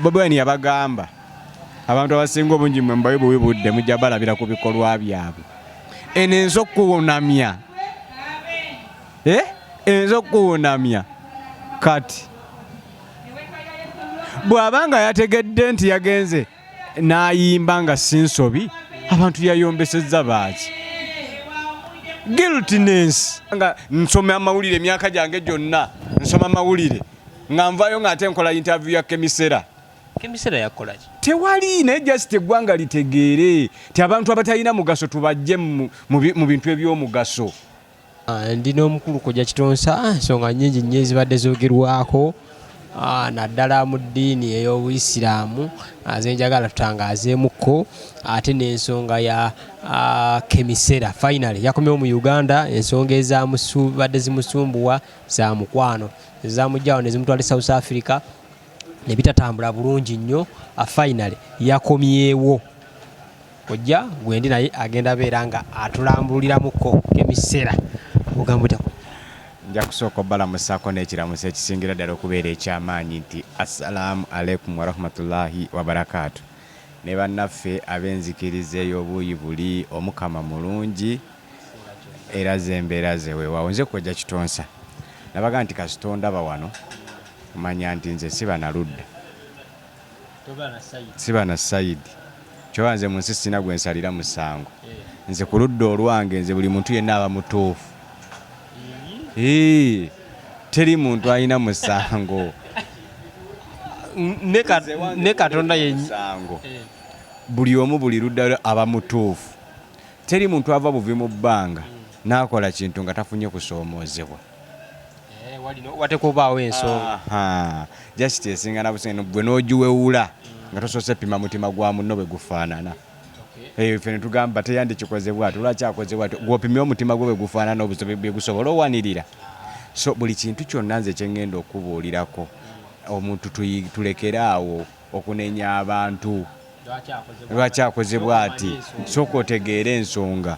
Bobi Wine yabagamba abantu abasinga obungi mwe mbayo bwibudde mujja balabira ku bikolwa byabwe. Enenzo kuwunamya enzo kuwunamya kati bw'abanga yategedde nti yagenze n'ayimba nga sinsobi abantu yayombesezza baaki guiltiness nga nsoma amawulire emyaka gyange gyonna nsoma amawulire nga nvayo ng'ate nkola interview ya Kemisera yakola ki? Tewali naye just eggwanga litegeere ti abantu abatalina mugaso tubajje mu bintu eby'omugaso. Ndina omukulu kujja Kitonsa nsonga nnyingi nnyo ezibadde zoogerwako naddala mu ddiini ey'Obuyisiraamu zenjagala tutangaazeemukko ate n'ensonga ya Kemisera finally yakomyewo mu Uganda. Ensonga ezabadde zimusumbuwa za mukwano ezamugyawo ne zimutwala South Africa ne bitatambula bulungi nnyo. Finally yakomyewo ojja gwendi naye agenda beera nga atulambuliramuko Kemisera ogambo tako. Nja kusooka obbalamusaako n'ekiramuso ekisingira ddala okubeera ekyamaanyi nti assalamu alaikum warahmatullahi wabarakaatu. Ne bannaffe ab'enzikiriza ey'obuuyi buli omukama mulungi era zembeera ze weewaawo. Nze Kkojja Kitonsa nabaga nti kasitondaba wano manya nti nze siba na ludda siba na sayidi kyoba nze mu nsi sina gwe nsalira musango. Nze ku ludda olwange nze buli muntu yenna aba mutuufu. Teri muntu alina musango ne Katonda musango. Buli omu buli ludda aba mutuufu. Teri muntu ava buvi mu bbanga n'akola kintu nga tafunye kusoomoozebwa. watekubaawo ensonga. Just esingana buseno bwe n'ogiwewula nga tosoose pima mutima gwa munno bwe gufaanana. Ffe ne tugamba teyandi kikoze bw'atyo lwaki akoze bw'atyo gw'opimye omutima gwe bwe gufaanana obusobe bwe gusobola owanirira. So buli kintu kyonna nze kye ngenda okubuulirako omuntu tulekeraawo okunenya abantu lwaki akoze bw'ati. Sooka otegeere ensonga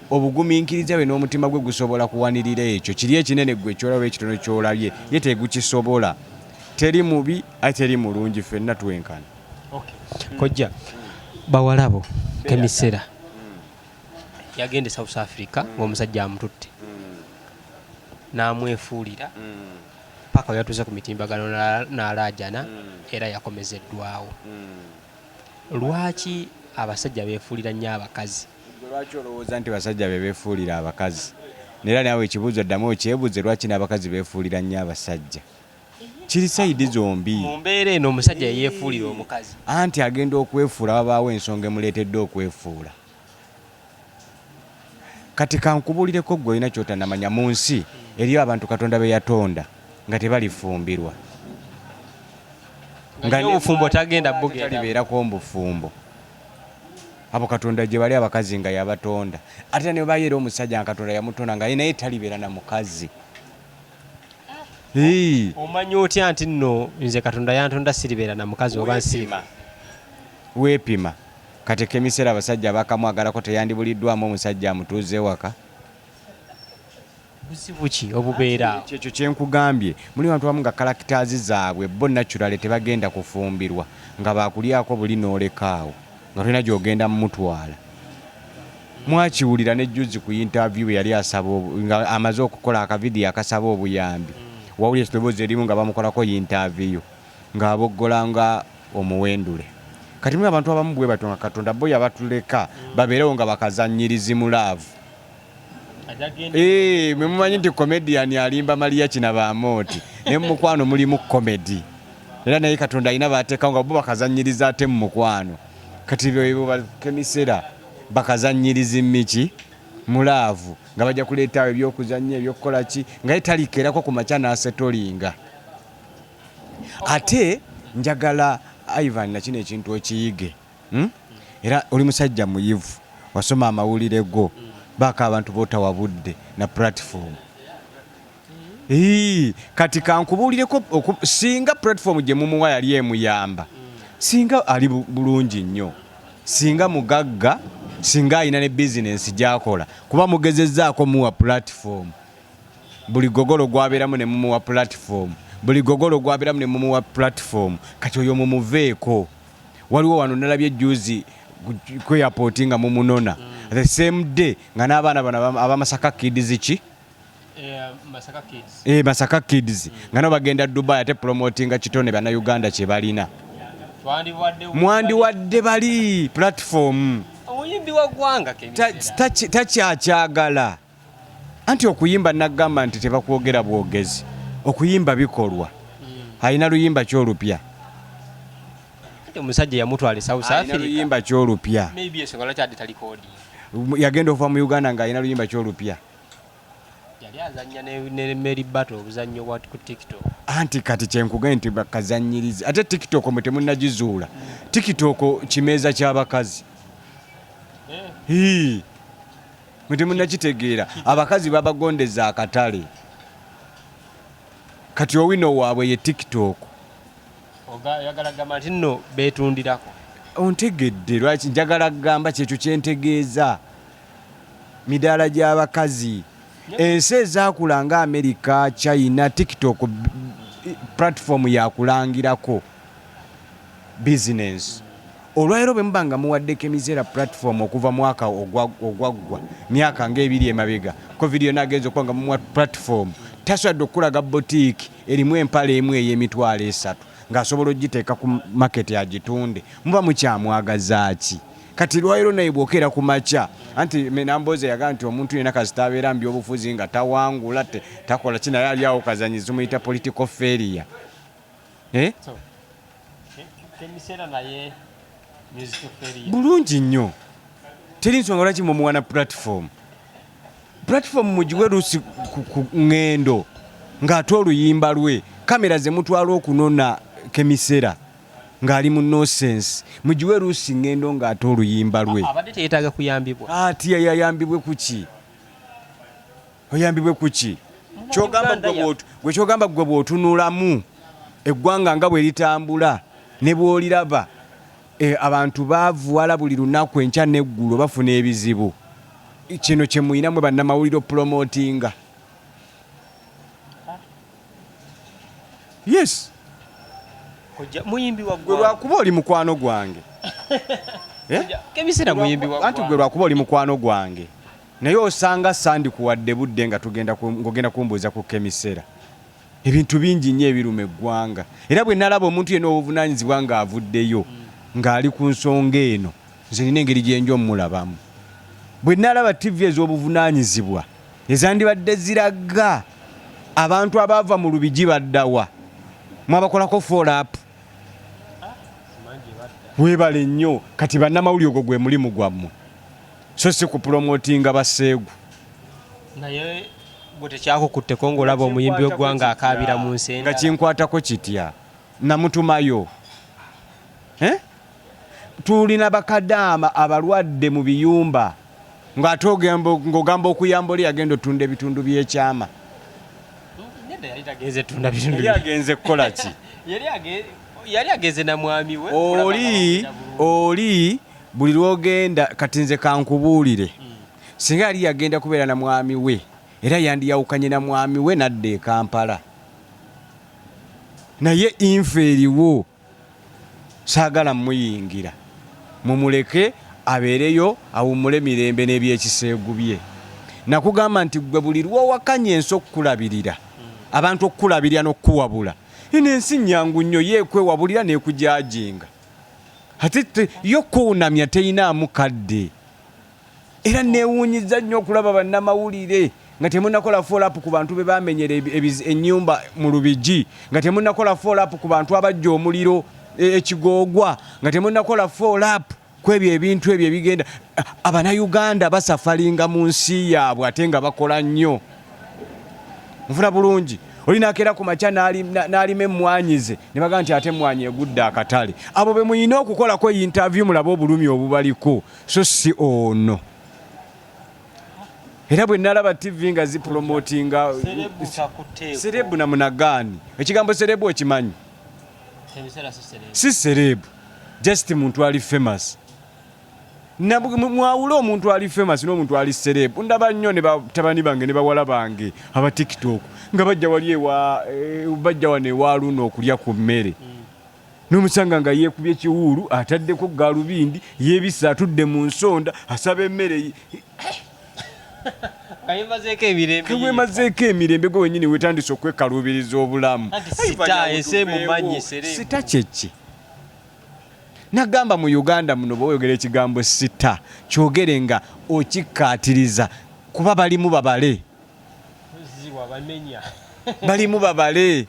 obugumiikiriza bwe n'omutima gwe gusobola kuwanirira ekyo kiri ekinene gwe kyolaba ekitono kyolabye ye tegukisobola. Teri mubi ate teri mulungi, ffenna twenkana. Kojja bawalabo Kemisera yagende South Africa ng'omusajja amututte n'amwefuulira paka yatuuze ku mitimbagano n'alaajana era yakomezeddwawo. Lwaki abasajja beefuulira nnyo abakazi? Lwaki olowooza nti basajja be beefuulira abakazi? Nera naawe ekibuuzo ddamu okyebuuze lwaki n'abakazi beefuulira nnyo abasajja? Kiri sayidi zombi. Mu mbeera eno omusajja yeefuulira omukazi. Anti agenda okwefuula wabaawo ensonga emuleetedde okwefuula. Kati kankubuulireko gwe olina ky'otannamanya mu nsi eriyo abantu Katonda be yatonda nga tebalifumbirwa. Nga n'obufumbo tagenda bugenda. Talibeerako mbufumbo. Abo Katonda gye bali abakazi nga yabatonda. Ate ne bayeera omusajja nga Katonda yamutonda nga naye talibeera na mukazi. Omanyi otya nti nno nze Katonda yantonda siribeera na mukazi oba nsirima? Weepima. Kati Kemisera abasajja bakamwagalako teyandibuliddwamu omusajja amutuuze waka. Buzibu ki obubeera? Ekyo kye nkugambye muli bantu abamu nga kalakitaazi zaabwe bo naturally tebagenda kufumbirwa nga baakulyako buli n'olekaawo nga tolina gy'ogenda mumutwala. Mwakiwulira nejjuzi ku interview yali asaba nga amaze okukola akavidiyo akasaba obuyambi. Wawulira eddoboozi erimu nga bamukolako interview ng'aboggola nga omuwendule. Kati mwe abantu abamu bwe batyo nga Katonda bo yabatuleka babeerewo nga bakazannyirizi mu laavu. Mwe mumanyi nti comedian alimba Maria Kinabaamooti ne mu mukwano mulimu comedy. Era naye Katonda alina baateekawo nga bo bakazannyiriza ate mu mukwano. Kati bo Kemisera bakazannyirizi miki mu laavu nga bajja kuleeta ebyokuzannya ebyokukola ki nga ye talikeerako ku makya n'asetolinga. Ate njagala Ivan na kino ekintu okiyige. Era oli musajja muyivu wasoma amawulire go baaka abantu bootawabudde na platform. Kati kankubuulireko singa platform gye mumuwa yali emuyamba, singa ali bulungi nnyo, singa mugagga, singa alina ne bizinensi gy'akola kuba mugezezzaako muwa platform. Buli gogolo gwabeeramu ne mumuwa platform buli gogolo gwabiramu ne mumuwa platform kati oyo mumuveeko waliwo wano nalabye juzi ku airport nga mumunona the same day nga n'abaana bano abamasaka kids ki Masaka Kids nga no bagenda Dubai ate promotinga kitone bana Uganda kye balina mwandiwadde bali platform omuyimbi wa gwanga takyakyagala anti okuyimba nagamba nti tebakwogera bwogezi okuyimba bikolwa alina luyimba kyolupya omusajja yamutwala South Africa luyimba kyolupya maybe esonga lwaki ade talikodi yagenda okuva mu Uganda nga alina luyimba kyolupya yali azanya ne Mary Battle obuzannyo bwa ku TikTok anti kati kyenkugenda nti bakazanyiriza ate TikTok mwe temunnagizuula TikTok kimeeza ky'abakazi mwe temunnakitegeera abakazi babagondeza akatale kati owino waabwe ye TikTok oyagala gamba nti nno beetundirako ontegedde lwaki njagala kugamba kyekyo kyentegeeza midaala gy'abakazi ensi ezaakula nga America, China, TikTok platform yakulangirako business olwaleero bwe muba nga muwaddeko emizeera platform okuva mwaka ogwaggwa myaka ng'ebiri emabega covid yonna agenza okuba nga mumuwa platform tasobodde okulaga boutique erimu empale emu ey'emitwalo 3 ng'asobola ogiteeka ku market agitunde muba mukyamwagaza ki kati lwaleero naye bwokera ku makya anti menamboze yaga nti omuntu yenna kasita abeera mu byobufuzi nga tawangula takola kina yali awo kazanyiza muyita political failure bulungi nnyo teri nsonga lwaki mumuwana platform mugiwe luusi ku ngendo ng'ate oluyimba lwe kamera ze mutwala okunona kemisera ng'ali mu nonsense mugiwe luusi ngendo ng'ate oluyimba lwe abadde teyeetaaga kuyambibwa ati yayambibwe kuki oyambibwe kuki kyogamba gwe bw'otunulamu eggwanga nga bwe litambula ne bw'oliraba abantu baavuwala buli lunaku enkya n'eggulo bafuna ebizibu kino kye muyinamu bannamawulire promotinga yes muyimbi wa gwe lwakuba oli mukwano gwange kemisera muyimbi wa anti gwe lwakuba oli mukwano gwange naye osanga sandi kuwadde budde nga ng'ogenda kumbuuza ku kemisera ebintu bingi nnyo ebiruma eggwanga era bwe nalaba omuntu yenna obuvunaanyizibwa ng'avuddeyo ng'ali ku nsonga eno nze nina engeri gye njo mmulabamu bwe nalaba TV ez'obuvunaanyizibwa ezandibadde ziraga abantu abaava mu lubigi baddawa mwabakolako follow-up weebale nnyo kati bannamawulire ogwo gwe mulimu gwammwe so si ku promotinga baseegu naye bwe tekyakukutteko ng'olaba omuyimbi w'eggwanga akaabira mu nsenda nga kinkwatako kitya namutumayo tulina bakadaama abalwadde mu biyumba ng'ate ng'ogamba okuyamba oli yagenda otunda ebitundu by'ekyama yali agenze kukola ki yali agenze na mwami we oli buli lwogenda kati nze kankubuulire singa yali yagenda kubeera na mwami we era yandiyawukanye na mwami we nadda e Kampala naye infa eriwo saagala muyingira mumuleke abeereyo awummule mirembe n'ebyekiseegu bye nakugamba nti gwe buli lwowakanye ensi okukulabirira abantu okukulabirira n'okukuwabula ino ensi nnyangu nnyo yeekwewabulira n'ekujajinga ate yo kuwunamya teyinaamu kadde era neewuunyiza nnyo okulaba bannamawulire nga temunnakola follow-up ku bantu be bamenyera ennyumba mu lubigi nga temunnakola follow-up ku bantu abajja omuliro ekigoogwa nga temunnakola follow-up ku ebyo ebintu ebyo ebigenda abanayuganda basafalinga mu nsi yaabwe ate nga bakola nnyo nfuna bulungi oli nakeera ku makya n'alima emmwanyize ne baga nti ate emmwanyi egudde akatale abo be muyina okukolako interview mulabe obulumi obubaliko so si ono era bwe nalaba TV nga zipromotinga serebu na munagaani ekigambo serebu okimanyi si serebu just muntu ali famous mwawule omuntu ali famous n'omuntu ali celeb. Ndaba nnyo ne batabani bange ne bawala bange aba TikTok nga bajja wali bajja wane waluno okulya ku mmere. N'omusanga nga yeekubye ekiwuulu ataddeko gaalubindi yeebisa atudde mu nsonda asaba emmere. Kayemazeeko emirembe gwe wennyini wetandise okwekalubiriza obulamu. Sita kyeki. Nagamba mu Uganda muno bw'oyogera ekigambo sita kyogere nga okikkaatiriza kuba balimu babale. Balimu babale.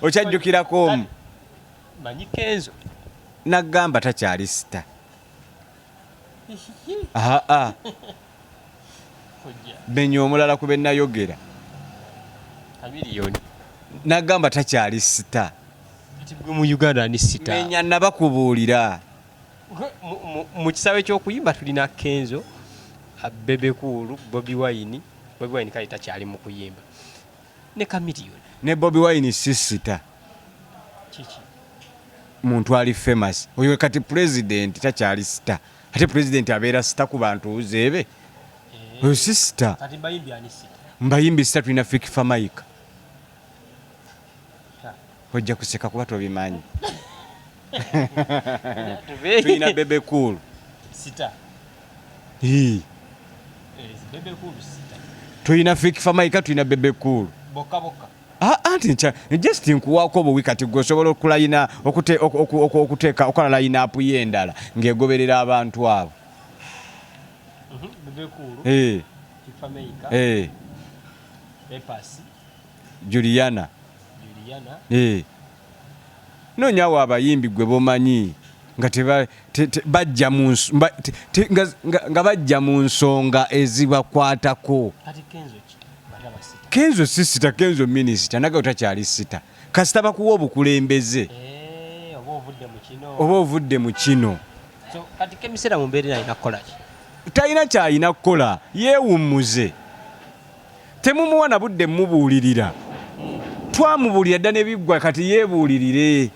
Okyajjukirako omu. Manyi Kenzo. Nagamba takyali sita. Benya omulala ku bennayogera. Kamiliyoni. Nagamba takyali sita. Gwe mu Uganda ni sita. Menya nabakubuulira. Mu kisaawe ky'okuyimba tulina Kenzo, Bebe Cool, Bobi Wine kale takyali mu kuyimba. Ne Kamiliyoni. Ne Bobi Wine si sita. Kiki? Muntu ali famous. Oyo kati president takyali sita. Ate president abeera sita ku bantu zeebe. Oyo si sita. Kati bayimbi ani sita. Mbayimbi sita tulina Fikifa Mike. Ojja kuseka kuba tobimanyi. Tulina Bebe Cool. Sita. Bebe Cool sita. Tulina Fikifa Mike, tulina Bebe Cool. Boka boka. Anti just nkuwaako obuwi kati gwosobola okulayina okuteeka okola line up y'endala ng'egoberera abantu abo. Bebe Cool. Fikifa Mike. Epasi. Juliana. Nonyawo abayimbi gwe bomanyi nga bajja mu nsonga ezibakwatako. Kenzo si sita, Kenzo minisita naga otakyali sita. Kasita bakuwa obukulembeze. Oba ovudde mu kino. Kati Kemisera mu mbeera alina kukola ki? Talina kyalina kukola, yeewummuze. Temumuwa na budde mubuulirira. Twamubuulira dda ne biggwa kati yeebuulirire.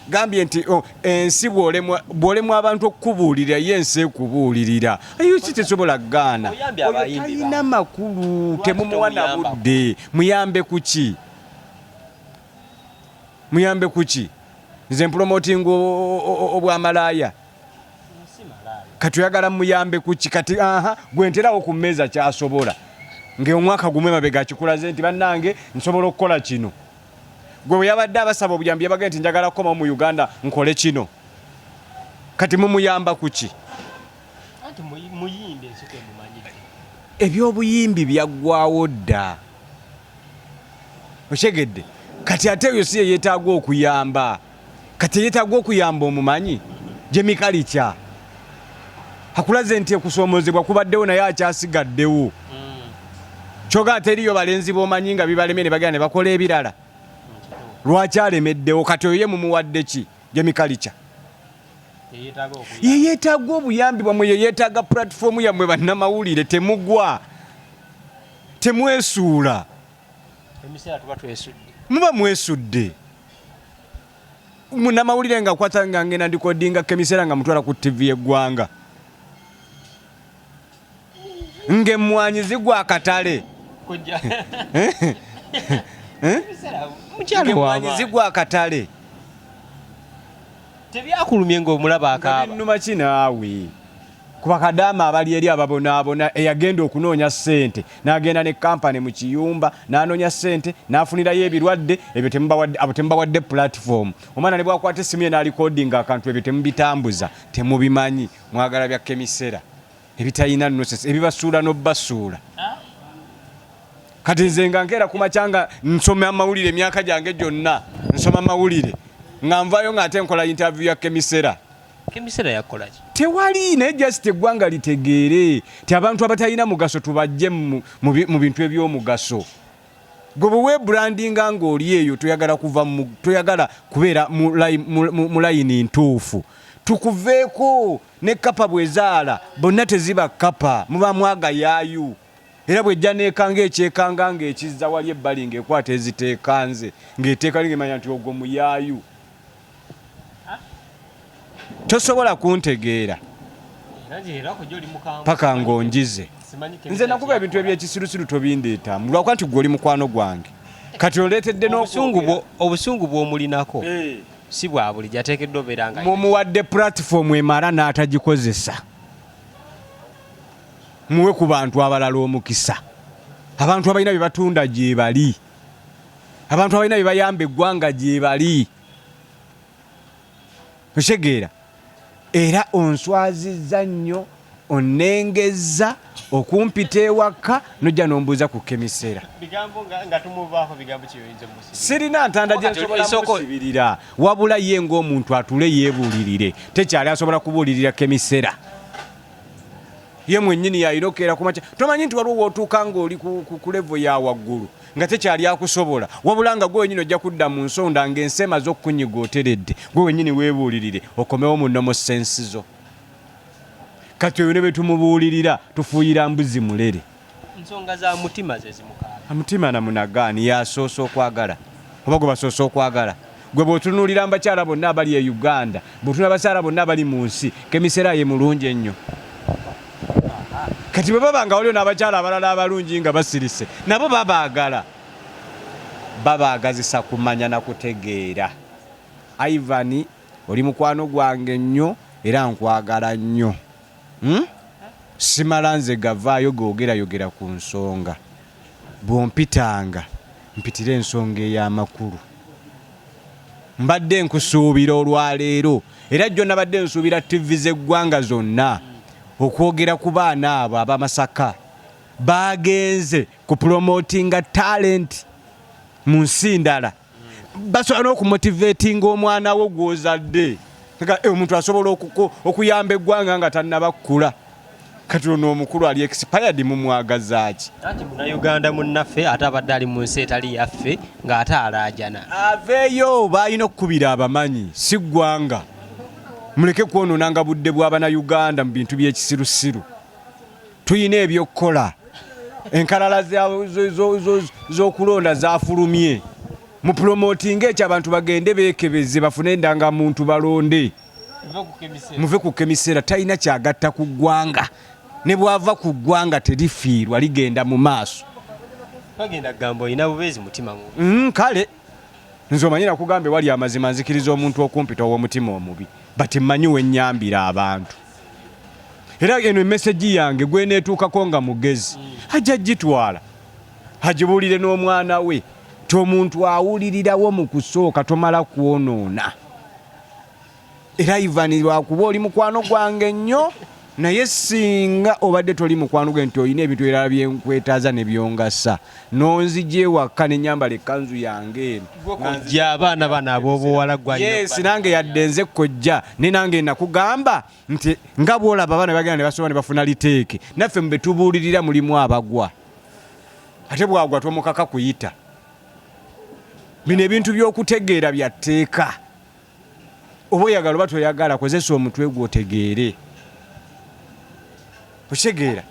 Gambye nti ensi bw'olemu abantu okukubuulirira ye ensi ekubuulirira. Ayo si tesobola kugaana. Oyo talina makulu, temumuwa na budde. Muyambe kuki? Muyambe kuki? Nze mpromoting obwamalaaya. Kati oyagala muyambe kuki? Kati gwe nterawo ku mmeeza kyasobola. Ng'omwaka gumwe mabega akikulaze nti bannange nsobola okukola kino. Gwe bwe yabadde abasaba obuyambi yabaga nti njagala kukoma mu Uganda nkole kino. Kati mumuyamba kuki? Anti muyimbe nsike mumanyire. Ebyobuyimbi byaggwawo dda. Okyegedde. Kati ate eyo si yeetaaga okuyamba. Kati yeetaaga okuyamba omumanyi. Gye Mikalikya. Akulaze nti okusoomozebwa kubaddewo naye akyasigaddewo. Kyoga teriyo balenzi b'omanyi nga bibalemye ne bagenda ne bakola ebirala. Lwaki alemeddewo? Kati oyo ye mumuwadde ki? Gye Mikalikya. Ye yeetaaga obuyambi bwammwe, ye yeetaaga platform yammwe bannamawulire, temugwa. Temwesuula. Emisera tuba twesudde. Muba mwesudde. Munnamawulire nga kwata nga ngenda ndikodinga Kemisera nga mutwala ku TV y'eggwanga. Ng'emmwanyi zigwa akatale. Ng'emmwanyi zigwa akatale. Tebyakulumye ng'omulaba akaaba. Binnuma ki naawe? Kuba Kadaama abali eri ababonaabona eyagenda okunoonya ssente n'agenda ne kampani mu kiyumba n'anoonya ssente n'afunirayo ebirwadde ebyo temubawadde platform. Omwana ne bwakwata essimu ye n'alikodinga akantu ebyo temubitambuza, temubimanyi. Mwagala bya Kemisera ebitalina nonsense ebibasuula n'obbasuula. Kati nze nga nkeera ku makyanga nsoma amawulire emyaka gyange gyonna nsoma amawulire nga nvayo ng'ate nkola interview ya Kemisera. Kemisera yakola ki? Tewali naye just eggwanga litegeere ti abantu abatalina mugaso tubajje mu bintu eby'omugaso. Gwe bwe weebrandinga ng'oli eyo toyagala kubeera mu layini ntuufu. Tukuveeko ne kapa bwezaala bonna teziba kapa, muba mwagayaayu. Era bwejja neekanga ekyekanga ng'ekizza wali ebbali ng'ekwata eziteekanze ng'eteeka ng'emanya nti ogwo muyaayu. tosobola kuntegeera paka ngonjize nze nakuba ebintu ebyekisirusiru tobindeetamu lwakuba nti gwe oli mukwano gwange kati oleetedde obusungu bw'omulinako si bwa buli gyateekeddwa obeera nga mumuwadde pulatifomu emala n'atagikozesa muwe ku bantu abalala omukisa abantu abalina bye batunda gye bali abantu abalina bye bayamba eggwanga gye bali okitegeera era onswazizza nnyo onnengezza okumpita ewaka nojja nombuuza ku kemisera sirina ntanda gyensobola musibirira wabula ye ng'omuntu atule yeebuulirire tekyali asobola kubuulirira kemisera ye mwennyini yalina okukeera ku makya tomanyi nti waliwo wootuuka ng'oli ku levo ya waggulu nga tekyali akusobola wabula nga gwe wennyini ojja kudda mu nsonda ng'ensi emaze okukunyiga oteredde gwe wennyini weebuulirire okomewo mu nnomo sensi zo kati oyo ne bwe tumubuulirira tufuuyira mbuzi mulere ensonga za mutima ze zimukaala mutima namunagaani yasoose okwagala oba gwe basoose okwagala gwe bw'otunuulira abakyala bonna abali e Uganda bw'otunula abakyala bonna abali mu nsi kemisera ye mulungi ennyo kati bwe baba nga waliwo n'abakyala abalala abalungi nga basirise nabo babaagazisa kumanya na kutegeera. Ivan oli mukwano gwange nnyo era nkwagala nnyo. Simala nze gavaayo googerayogera ku nsonga. Bw'ompitanga mpitira ensonga ey'amakulu. Mbadde nkusuubira olwaleero era jjo nabadde nsuubira TV z'eggwanga zonna okwogera ku baana abo ab'Amasaka bagenze ku promotinga talent mu nsi ndala. Basobola n'okumotivatinga omwana wo gw'ozadde. Omuntu asobola okuyamba eggwanga nga tannabakkula. Kati ono omukulu ali expired mumwagaza ki? Ati Munnayuganda munnaffe ate abadde ali mu nsi etali yaffe ng'ate alaajana. Aveeyo baalina okukubira abamanyi si ggwanga. Muleke kwonoonanga budde bw'Abannayuganda mu bintu by'ekisirusiru. Tuyina ebyokukola. Enkalala z'okulonda zaafulumye. Mu promoting ekyo abantu bagende beekebeze bafune endangamuntu balonde. Muve ku kemisera talina kyagatta ku ggwanga. Ne bwava ku ggwanga terifiirwa ligenda mu maaso. Bagenda gamba olina bubeezi mutima mubi. Kale nze omanyi nakugambe wali amazima nzikiriza omuntu okumpita ow'omutima omubi bati mmanyi wennyambira abantu. Era eno emesegi yange gweneetuukako nga mugezi ajja gitwala agibuulire n'omwana we ti omuntu awulirirawo mu kusooka tomala kwonoona. Era Ivan lwakuba oli mukwano gwange nnyo naye singa obadde toli mukwano gwe nti olina ebintu ebirala byenkwetaaza ne byongasa nonzija ewaka ne nyambala ekkanzu yange eno kojja abaana bano ab'obuwala gwanyo. Yes, nange yadde nze kojja ne nange nakugamba nti nga bw'olaba abaana bagenda ne basobola ne bafuna liteeke naffe mube tubuulirira mulimu abagwa ate bwagwa tomukaka kuyita. Bino ebintu by'okutegeera bya tteeka. Oba oyagala oba toyagala kozesa omutwe gw'otegeere. Okitegeera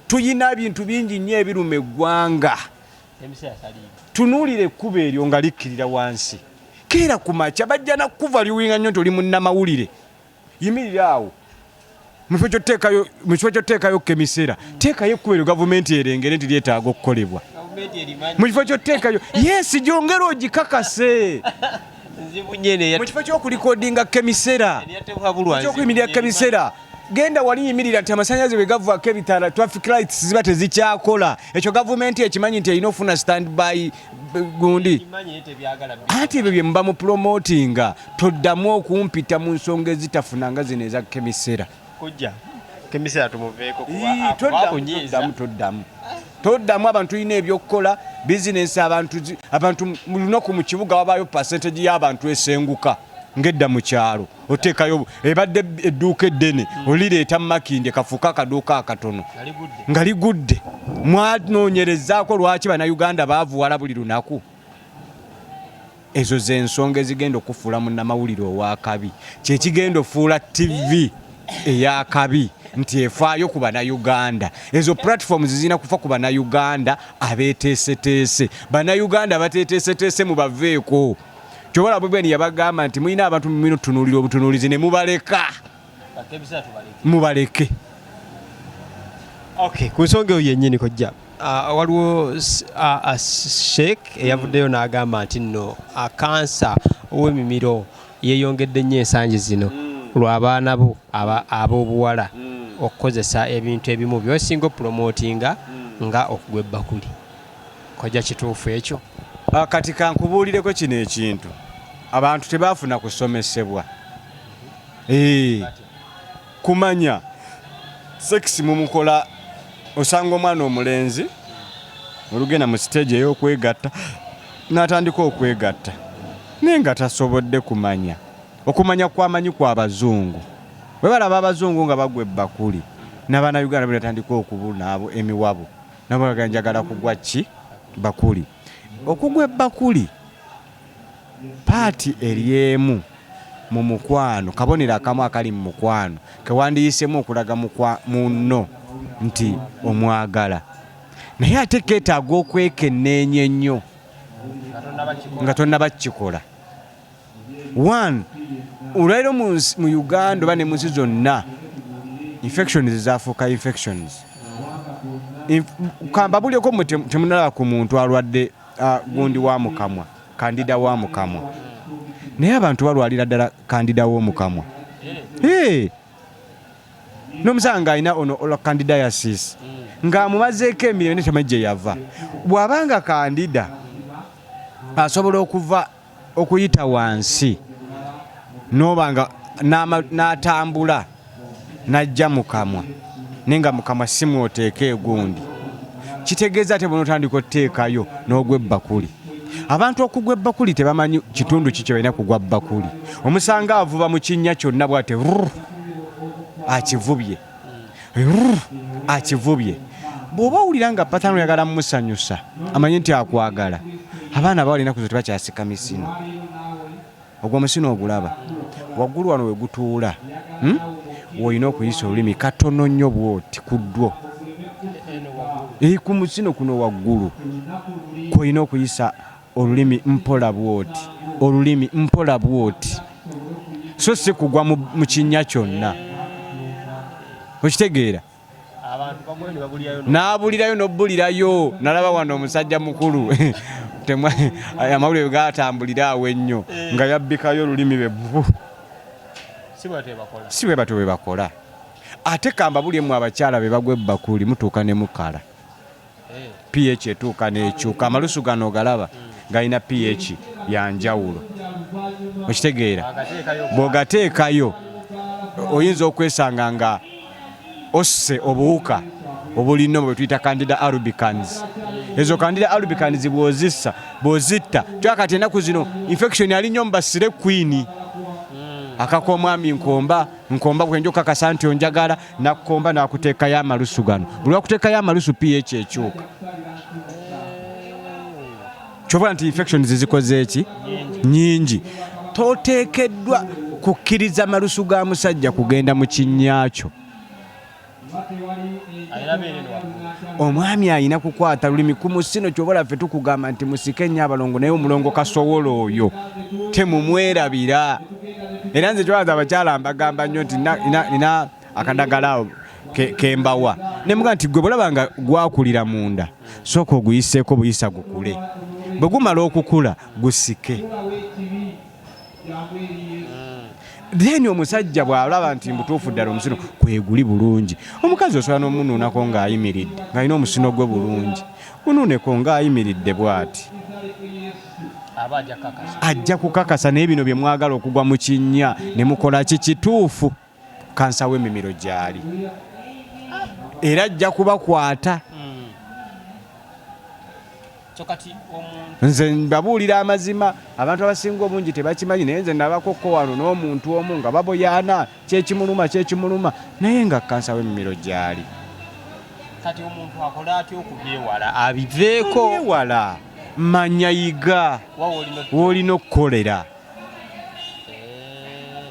tuyina bintu bingi nnyo ebiruma eggwanga. Tunuulire ekkubo eryo nga likkirira wansi. Keera ku makya bajja nakuva liwinga nnyo nti oli munnamawulire. Yimirira awo. Mu kifo ky'otteekayo kemisera teekayo ekkubo eryo gavumenti erengere nti lyetaaga okukolebwa. Mu kifo ky'otteekayo yes gyongera ogikakase. Mu kifo ky'okulikodinga kemisera ekyokuyimirira kemisera genda wali yimirira nti amasannyalaze bwe gavaako ebitaala traffic lights ziba tezikyakola. Ekyo gavumenti ekimanyi nti erina ofuna standby gundi. Ati ebyo bye muba mu promotinga toddamu okumpita mu nsonga ezitafunanga zino eza kemisera. Kemisera tumuveeko toddamu abantu tulina ebyokukola bizinesi abantu mu lunaku mu kibuga wabaayo percentage y'abantu esenguka ngedda mu kyalo oteekayo ebadde edduuka eddene olireeta Makindye kafuuka akaduuka akatono nga ligudde. Mwanoonyerezaako lwaki Bannayuganda baavuwala buli lunaku? Ezo z'ensonga ezigenda okufuula munnamawulire ow'akabi kyekigenda ofuula TV ey'akabi nti efaayo ku Bannayuganda. Ezo platforms zirina kufa ku Bannayuganda abeeteeseteese. Bannayuganda abateeteeseteese mubaveeko. kyobola bwebweni yabagamba nti mulina abantu mumino tunuulira obutunuulizi ne mubaleka mubaleke. Okay, ku nsonga eyo yennyini kojja waliwo Sheikh eyavuddeyo n'agamba nti nno kansa ow'emimiro yeeyongedde nnyo ensangi zino lw'abaana bo ab'obuwala okukozesa ebintu ebimu by'osinga opromotinga nga okugwa ebbakuli. Kojja kituufu ekyo? Kati kankubuulireko kino ekintu, abantu tebaafuna kusomesebwa kumanya sekisi mumukola. Osanga omwana omulenzi olugenda mu stage ey'okwegatta n'atandika okwegatta naye nga tasobodde kumanya. Okumanya kwamanyi kwa Abazungu. Bwe balaba Abazungu nga bagwa ebbakuli n'Abannayuganda bwe batandika okubuna abo emiwabo nabo bagamba njagala kugwa ki bakuli. Okugwa ebbakuli paati eryemu mu mukwano, kabonero akamu akali mu mukwano kewandiyisemu okulaga munno nti omwagala, naye ate keetaaga okwekenneenya ennyo nga tonnaba kikola. One, olwaliro mu Uganda oba ne mu nsi zonna infections zaafuuka infections. Kamba bulyeko temunalaba ku muntu alwadde gundi wa mukamwa, kandida wa mukamwa, naye abantu balwalira ddala kandida w'omukamwa. N'omusanga alina ono candidiasis ng'amumazeeko emirimu ne tamanyi gye yava. Bw'abanga kandida asobola okuyita wansi n'obanga n'atambula n'ajja mu kamwa naye nga mu kamwa si mw'oteeka egundi, kitegeeza ate bw'onootandika otteekayo n'ogwa ebbakuli. Abantu okugwa ebbakuli tebamanyi kitundu ki kye balina kugwa bbakuli. Omusanga avuba mu kinnya kyonna bw'ate akivubye akivubye. Bw'oba owulira nga patano oyagala mumusanyusa amanyi nti akwagala. Abaana bawalina kuzo tebakyasika misino. Ogwo omusino ogulaba waggulu wano we gutuula woyina okuyisa olulimi katono nnyo bw'oti ku ddwo ku musino kuno waggulu koyina okuyisa olulimi mpola bw'oti, olulimi mpola bw'oti, so si kugwa mu kinnya kyonna. Okitegeera? N'abulirayo n'obbulirayo. Nalaba wano omusajja mukulu amawulire gaatambulira awo ennyo nga yabbikayo olulimi be bbu. Si bwe batyo bwe bakola. Ate kamba bulyemu abakyala be bagwa ebbakuli mutuuka ne mukala. pH etuuka n'ekyuka. Amalusu gano ogalaba galina pH ya njawulo. Okitegeera? Bw'ogateekayo oyinza okwesanga nga osse obuwuka obulina bwe tuyita Candida albicans. Ezo Candida albicans bw'ozitta kyakati ennaku zino infection ali nnyo mbasire queen. Akako omwami nkomba bwenjo kakasa nti onjagala nakkomba nakuteekayo amalusu gano. Buli wakuteekayo amalusu pH ekyuka. Kyobula nti infections zikoze eki nyingi. Toteekeddwa kukkiriza malusu ga musajja kugenda mu kinyaakyo. Omwami ayina kukwata lulimi ku musino. Kyobola ffe tukugamba nti musike nnyo abalongo naye omulongo Kasowola oyo temumwerabira. Era nze kyobaza abakyala mbagamba nnyo nti nina akadagala kembawa ne muga nti gwe bulaba nga gwakulira munda sooka oguyiseeko buyisa gukule. Bwe gumala okukula gusike. Then omusajja bw'alaba nti mbutuufu ddala omusino kweguli bulungi. Omukazi osobola n'omunuunako ng'ayimiridde ng'alina omusino gwe bulungi. Munuuneko ng'ayimiridde bw'ati. Ajja kukakasa naye bino bye mwagala okugwa mu kinnya ne mukola kituufu. Kansa w'emimiro gy'ali. Era ajja kubakwata. Nze mbabuulira amazima. Abantu abasinga obungi tebakimanyi naye nze nabakokko wano n'omuntu omu nga baboyaana kyekimuluma naye nga kansa w'emimiro gy'ali. Kati omuntu akola atya okubyewala abiveeko? Byewala manya yiga w'olina okukolera.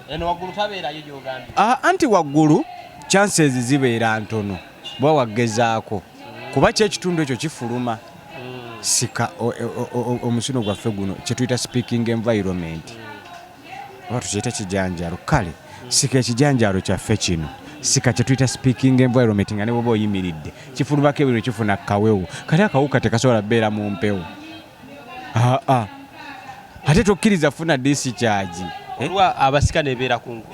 Eno waggulu tabeerayo gy'ogambye? Anti waggulu chances zibeera ntono bwa wagezaako kuba kyekitundu ekyo kifuluma. sika omusino gwaffe guno kyetuyita speaking environment oba tukiyita kijanjalo kale sika ekijanjalo kyaffe kino sika kyetuyita speaking environment nga ne bwoba oyimiridde kifulumako ebintu kifuna kawewo kati akawuka tekasobola beera mu mpewo ate tokkiriza funa discharge olwa abasika nebeera kungu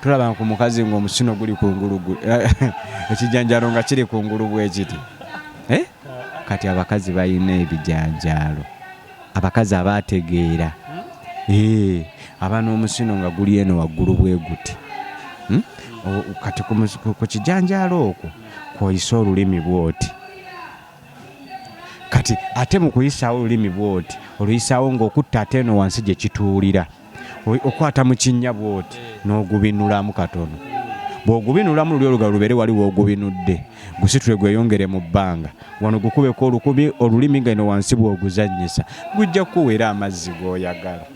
tulaba ku mukazi ng'omusino guli kungulu ekijanjalo nga kiri kungulu bwekiti kati abakazi balina ebijanjalo abakazi abategeera aba n'omusino nga guli eno waggulu bwe guti kati ku kijanjalo okwo kwoyisa olulimi bwoti kati ate mu kuyisaawo olulimi bwoti oluyisaawo ng'okutta ate eno wansi gye kituulira okwata mu kinnya bwoti n'ogubinulamu katono bw'ogubinulamu luli olugalo lubeere wali w'ogubinudde gusitule gweyongere mu bbanga wano gukubeko olukubi olulimi nga eno wansi bw'oguzannyisa gujja kukuweera amazzi g'oyagala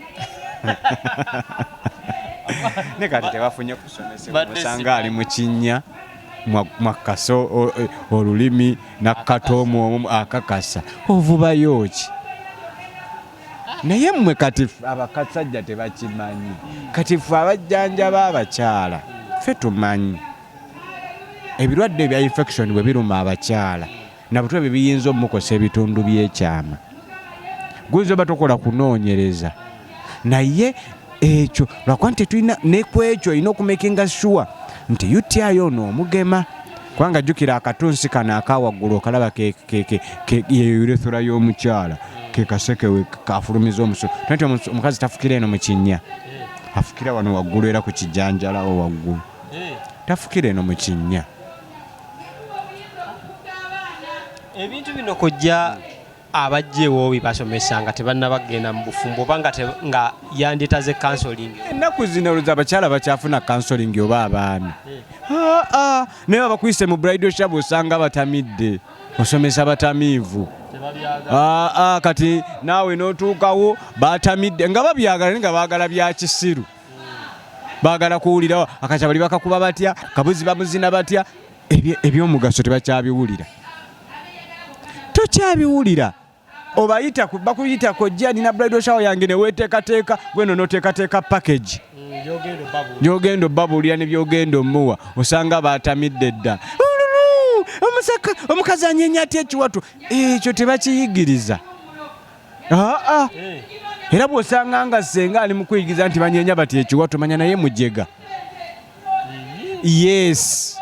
ne kati tebafunye kusomesebwa osanga ali mu kinnya mwakaso olulimi nakkatoomu omu akakasa ovubayo ki naye mmwe kati abakasajja tebakimanyi kati ffe abajjanjaba abakyala ffe tumanyi ebirwadde ebya infection bwe biruma abakyala nabutwe bye biyinza omukosa ebitundu by'ekyama guyinza oba tokola kunoonyereza naye ekyo lwakuba nti tulina nekwekyo olina okumakinga sure nti UTI ono omugema kubanga jjukira akatunsi kano akawaggulu okalaba urethra y'omukyala ke kaseke kafulumiza omusolo nti omukazi tafukira eno mu kinnya afukira wano waggulu era ku kijanjalawo waggulu tafukira eno mu kinnya ebintu bino kojja abajjeewo bibasomesa nga tebannabagenda mu bufumbo oba nga yandetaze counseling ennaku zino olowooza abakyala bakyafuna counseling oba abaami naye abakuyise mu bridal shop osanga batamidde osomesa batamiivu kati naawe n'otuukawo batamidde nga babyagala nga baagala bya kisiru baagala kuwulirawo akakyabali bakakuba batya kabuzi bamuzina batya ebyomugaso tebakyabiwulira tokyabiwulira obayita bakuyita kojja nina bridal shower yange ne weteekateeka gweno n'oteekateeka package gyogenda obbabuulira ne byogenda omuwa osanga batamidde dda omukazi anyenya atya ekiwato ekyo tebakiyigiriza era bw'osanga nga senga ali mu kuyigiriza nti banyenya bati ekiwato manya naye mujega yes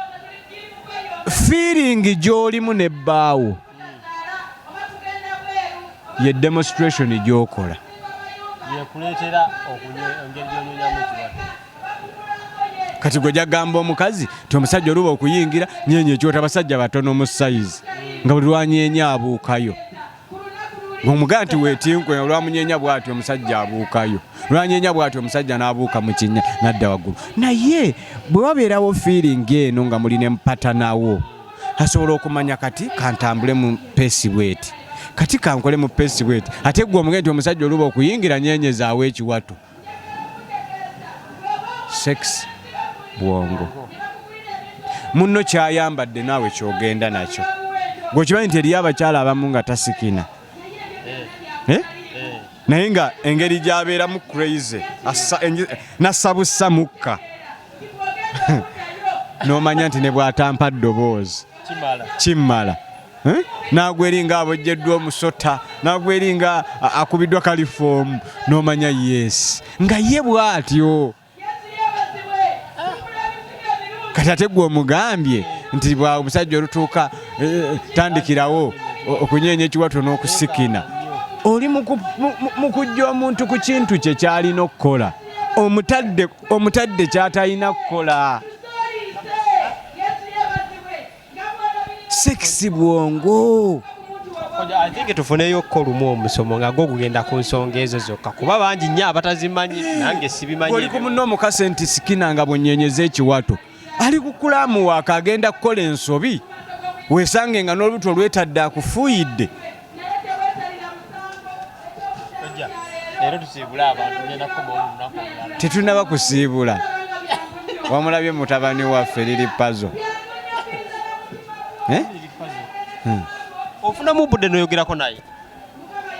feeling gy'olimu nebbaawo ye demonstration gy'okola yekuleetera engeri gy'onyonyamu ekiwato kati gwe jagamba omukazi ti omusajja oluba okuyingira nyenya ekiwato abasajja batono mu sayizi nga buli lwanyeenya abuukayo ng'omugamba nti weetinkwe olwamunyenya bw'ati omusajja abuukayo lwanyeenya bw'ati omusajja n'abuuka mu kinnya n'adda waggulu naye bwe wabeerawo feeling eno nga mulina empatanawo asobola okumanya kati kantambule mu peesi bweti kati kankole mu peesi bweti ate gwe omugende nti omusajja oluba okuyingira nyenyezaawo ekiwato sex bwongo munno kyayambadde naawe kyogenda nakyo gwekimanyi nti eriyo abakyala abamu nga tasikina naye nga engeri gyabeeramu crazy nasabussa mukka n'omanya nti ne bw'atampa ddoboozi kimmala n'agweringa abojjeddwa omusota n'agweringa akubiddwa kalifoomu n'omanya yes nga ye bw'atyo kati ate gwe omugambye nti bwa omusajja olutuuka tandikirawo okunyenya ekiwato n'okusikina oli mu kujja omuntu ku kintu kye kyalina okukola omutadde kyatalina kukola sekisi bwongo I think tufuneyo ko lumu omusomo nga go kugenda ku nsonga ezo zokka kuba bangi nnyo abatazimanyi nange sibimanyi oli ku munno omukase nti sikina nga bwonyenyeza ekiwato ali kukulamu waka agenda kukola ensobi weesange nga n'olubuto olwetadde akufuuyidde tetunaba kusiibula wamulabye mutabani waffe liri pazo Ofuna mu budde noyogerako naye.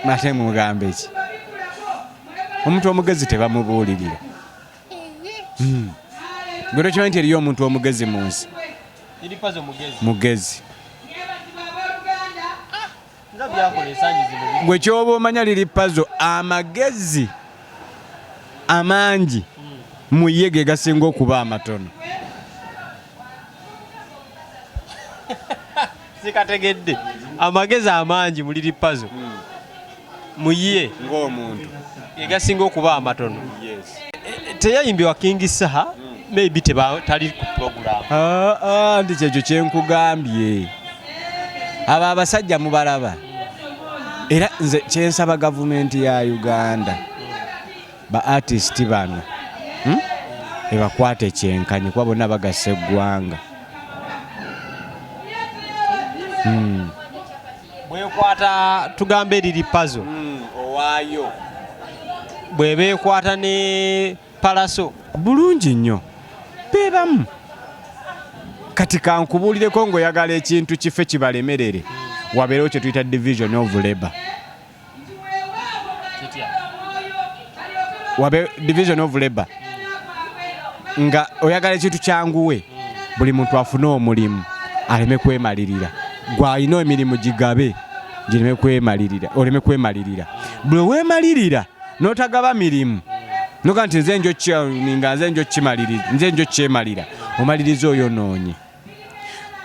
Mate mugambe ki? Omuntu omugezi tebamubuulirira. Gwe tokimanyi nti eriyo omuntu omugezi mu nsi? Liri Puzzle mugezi. Mugezi. Nga byakola ensangi zino. Gwe kyoba omanya Liri Puzzle amagezi amangi mu ye ge gasinga okuba amatono. Sikategedde. Amagezi amangi mu Liri Puzzle. Mu ye ng'omuntu egasinga okuba amatono. Teyayimbibwa King Saha, maybe tali ku program. Ndi kyekyo kyenkugambye. Abo abasajja mubalaba. Era nze kyensaba gavumenti ya Uganda ba artist bano ebakwate kyenkanyi kuba bonna bagasa eggwanga. Bwekwata tugambe Liri Puzzle. Owaayo Bwebeekwata ne Palaso. bulungi nnyo beebamu. Kati kankubuulireko ng'oyagala ekintu kife kibalemerere wabeerewo kye tuyita division of labor. Division of labor nga oyagala ekintu kyanguwe buli muntu afune omulimu aleme kwemalirira. Gw'alina emirimu gigabe gireme kwemalirira, oleme kwemalirira. Bwe weemalirira n'otagaba mirimu noga nti nze njo kyemalira omaliriza oyo noonye.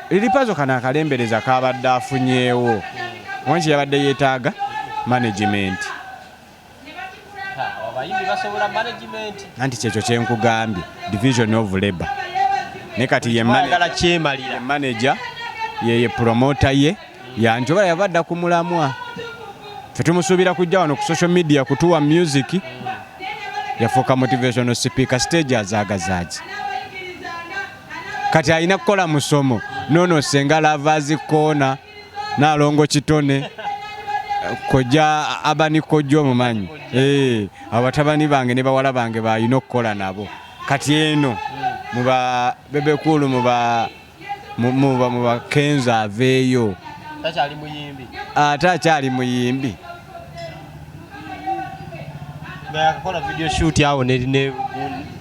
Liri Puzzle kano akalembereza kabadde afunyeewo wanki yabadde yeetaaga management. Abayimbi basobola management. Anti kyekyo kyenkugambye division of labor. Ne kati ye manager ye promoter ye yanjoba yabadda ku mulamwa. Ffe tumusuubira kujja wano ku social media kutuwa music. Yafuuka motivational speaker stage azaagazaaji. Kati alina kukola musomo nono senga lavazi kona nalongo kitone koja abani kojo mumanyi abatabani bange ne bawala bange balina okukola nabo. Kati eno muba bebekulu muba Kenza aveeyo takyali muyimbi. Takyali muyimbi. Yakola video shoot awo ne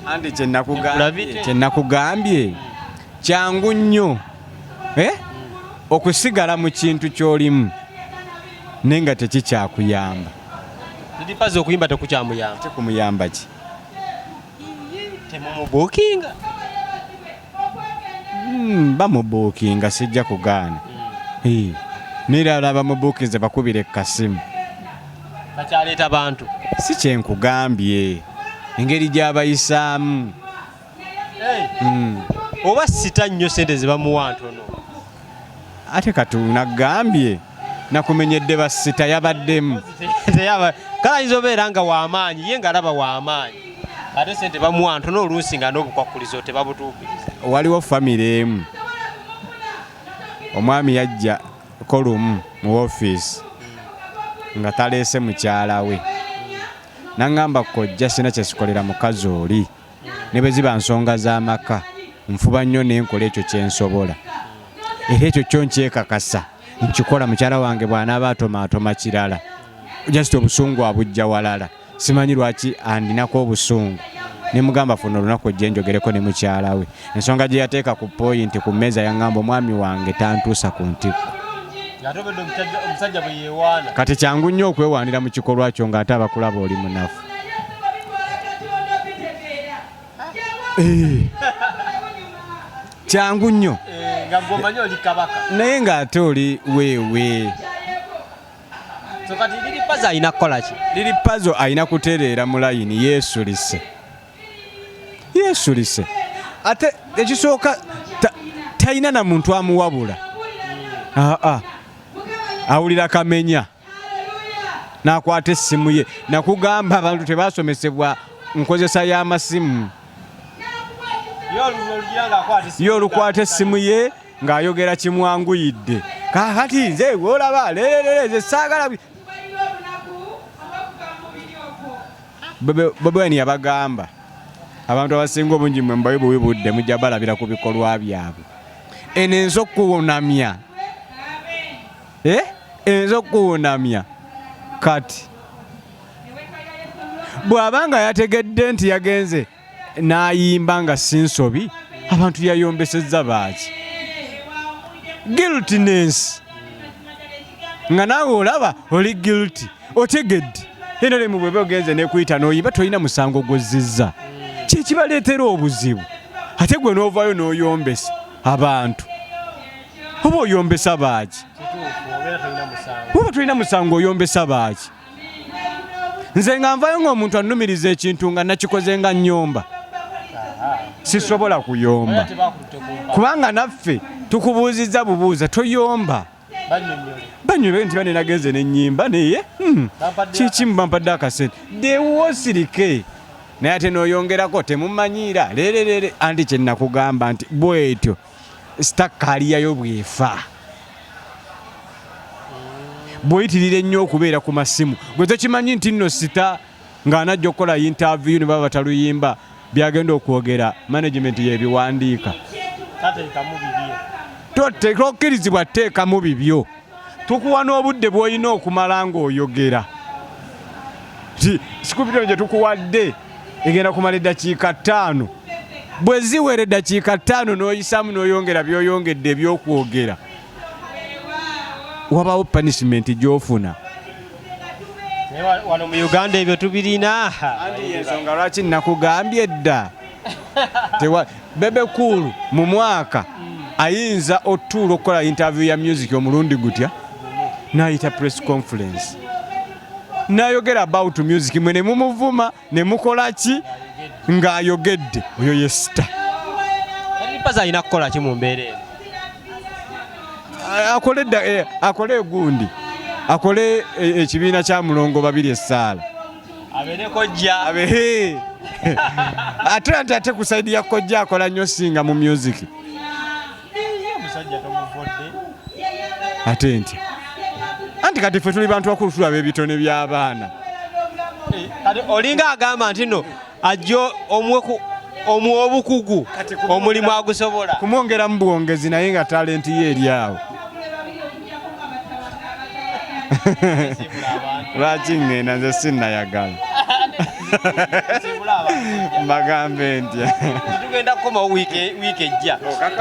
andi kyenakugambye kyangu nnyo okusigala mu kintu ky'olimu nenga tekikyakuyamba. Liri Puzzle okuyimba tekukyamuyamba. Tekumuyamba ki? Temumubuukinga. Bamubuukinga sijja kugaana. Nirala bamubuukinze bakubire ekkasimu. Bakyaleeta bantu. Si kyenkugambye engeri gy'abayisaamu. Oba sita nnyo sente ze bamuwa ntono. Ate katunagambye nakumenyedde basita yabaddemu. Kale ayinza obeera nga w'amaanyi ye ng'alaba w'amaanyi ate sente bamuwa ntono oluusi nga n'obukwakulizo tebabutuukiriza. Waliwo famire emu omwami yajja kolumu mu ofiisi nga taleese mukyala we n'angamba kojja sina kyesikolera mukazi oli ne bwe ziba nsonga z'amaka nfuba nnyo nenkola ekyo kyensobola era ekyo kyo nkyekakasa nkikola mukyala wange bw'anaaba atomaatoma kirala just obusungu abujja walala simanyi lwaki andinako obusungu ne mugamba funa olunaku ojje njogereko ne mukyala we ensonga gye yateeka ku point ku mmeeza yangamba omwami wange tantuusa ku ntikko. Omusajja bwe yeewaana. Kati kyangu nnyo okwewaanira mu kikolwa kyo ng'ate abakulaba oli munafu. Kyangu nnyo. Nga gw'omanyi oli kabaka. Naye ng'ate oli weewe. So kati Liri Puzzle alina kukola ki? Liri Puzzle alina kutereera mu layini yeesulise. Ate ekisooka talina na muntu amuwabula. Awulira kamenya n'akwata essimu ye. Nakugamba abantu tebasomesebwa nkozesa y'amasimu. Ye olukwata essimu ye ng'ayogera kimwanguyidde. Kakati nze olaba leerere saagala. Bobi Wine yabagamba abantu abasinga obungi mwe mbayo bwe budde mujja balabira ku bikolwa byabwe. Eno enzo okuwonamya enzo kuunamya kati bw'abanga yategedde nti yagenze n'ayimba nga si nsobi abantu yayombesezza baaki guiltiness nga naawe olaba oli guilty otegedde eno lemu bweba ogenze nekuyita n'oyimba tolina musango gw'ozzizza kikibaleetera obuzibu ate gwe n'ovaayo n'oyombesa abantu oba oyombesa baaki oba tolina musango oyombesa baaki nze nga nvayo ng'omuntu annumiriza ekintu nga nakikoze nga nnyomba sisobola kuyomba kubanga naffe tukubuuzizza bubuuza toyomba banywe nti bane nagenze n'ennyimba naye kikimu bampadde akasente dewoosirike naye ate n'oyongerako temumanyiira leererere anti kye nakugamba nti bwetyo sitakaaliyayo bwefa bw'oyitirira ennyo okubeera ku masimu gwe tokimanyi nti nno sita ng'anajja okukola interview ne baba bataluyimba byagenda okwogera management y'ebiwandiika tokkirizibwa teekamu bibyo tukuwa n'obudde bw'olina okumala ng'oyogera sikupito gye tukuwadde egenda kumala eddakiika 5 bwe ziwera eddakiika 5 n'oyisaamu n'oyongera by'oyongedde ebyokwogera wabawo punishment gy'ofuna wano mu Uganda ebyo tubirina ensonga lwaki nakugambye dda Bebe Cool mu mwaka ayinza otuula okukola interview ya music omulundi gutya n'ayita press conference n'ayogera about music mwe ne mumuvuma ne mukola ki ng'ayogedde oyo ye star paza alina kukola ki mu mbeera eno akole egundi akole ekibiina kya mulongo 2 essaala abeere kojja ate ate ku saidi ya kojja akola nnyo singa mu music omusajja tomuvudde ate ntya anti kati ffe tuli bantu bakulu tulaba ebitone by'abaana kati olinga agamba nti no ajjo omuwa obukugu omulimu agusobola kumwongeramu buwongezi naye nga talenti ye eri awo lwaki ngenda nze sinnayagala mbagambe ntya tugenda kukoma wiiki ejja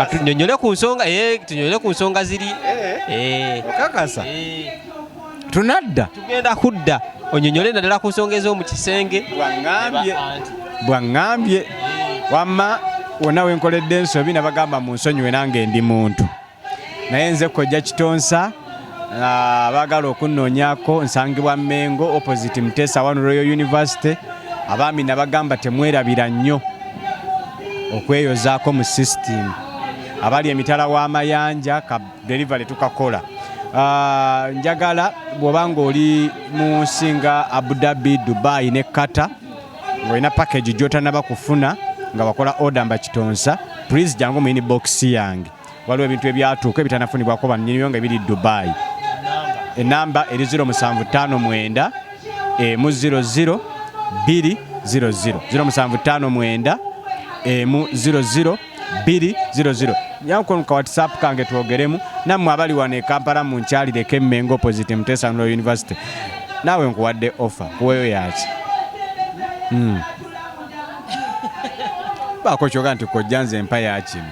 tunyonyole ku nsonga ziri okakasa tunadda tugenda kudda onyonyole naddala ku nsonga ez'omu kisenge bwaŋŋambye wamma wonna wenkoledde ensobi nabagamba mu nsonyiwe nange ndi muntu naye nze Kkojja Kitonsa abaagala okunnoonyako nsangibwa Mmengo opposite Mutesa One Royal University abaami nabagamba temwerabira nnyo okweyozaako mu system abali emitala w'amayanja ka delivery tukakola njagala bw'obanga oli mu nsi nga Abu Dhabi, Dubai ne Qatar ng'olina package gy'otanaba kufuna nga wakola order mba Kitonsa please jangu mu inbox yange waliwo ebintu ebyatuuka ebitanafunibwako bannyiniyo nga biri Dubai enamba eri 0759 00 200 0759 00 200 nyanko ka WhatsApp kange twogeremu nammwe abali wano e Kampala mu nkyalireko Mmengo opposite Mutesa One University naawe nkuwadde offer kuweyo yaki baako kyoga nti Kkojja nze mpa yakino